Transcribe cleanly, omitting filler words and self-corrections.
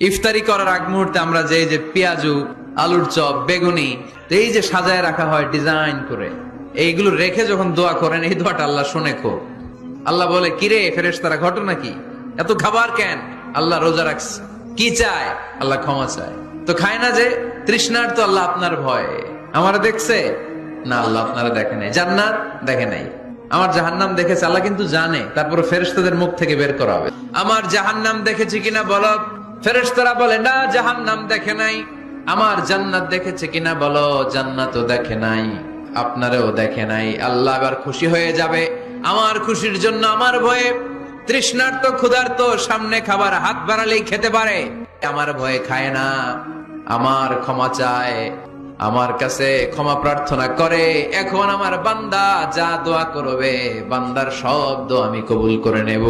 ইফতারি করার আগ মুহূর্তে আমরা যে পেঁয়াজু, আলুর চপ, বেগুনি এই যে সাজায় রাখা হয় ডিজাইন করে, এইগুলো রেখে যখন দোয়া করেন, এই দোয়াটা আল্লাহ শুনে খুব। আল্লাহ বলে, কিরে ফেরেশতারা, ঘটনা কি? এত খাবার কেন? আল্লাহ রোজা রাখছে। কি চায়? আল্লাহ ক্ষমা চায়। তো খায় না যে তৃষ্ণার, তো আল্লাহ আপনার ভয়। আমার দেখছে না, আল্লাহ আপনারা দেখে নাই। জান্নাত দেখে নাই, আমার জাহান্নাম দেখেছে আল্লাহ কিন্তু জানে। তারপরে ফেরেশতাদের মুখ থেকে বের করা হবে, আমার জাহান্নাম দেখেছি কিনা বলো। ফেরেশতারা বলে, না জাহান্নাম দেখে নাই। আমার জান্নাত দেখেছে কিনা বলো, জান্নাতও দেখে নাই, আপনারেও দেখে নাই। আল্লাহ এবার খুশি হয়ে যাবে। আমার খুশির জন্য, আমার ভয়ে তৃষ্ণার্ত ক্ষুধার্ত সামনে খাবার হাত বাড়ালেই খেতে পারে, আমার ভয়ে খায় না, আমার ক্ষমা চায়, আমার কাছে ক্ষমা প্রার্থনা করে। এখন আমার বান্দা যা দোয়া করবে, বান্দার সব দোয়া আমি কবুল করে নেব।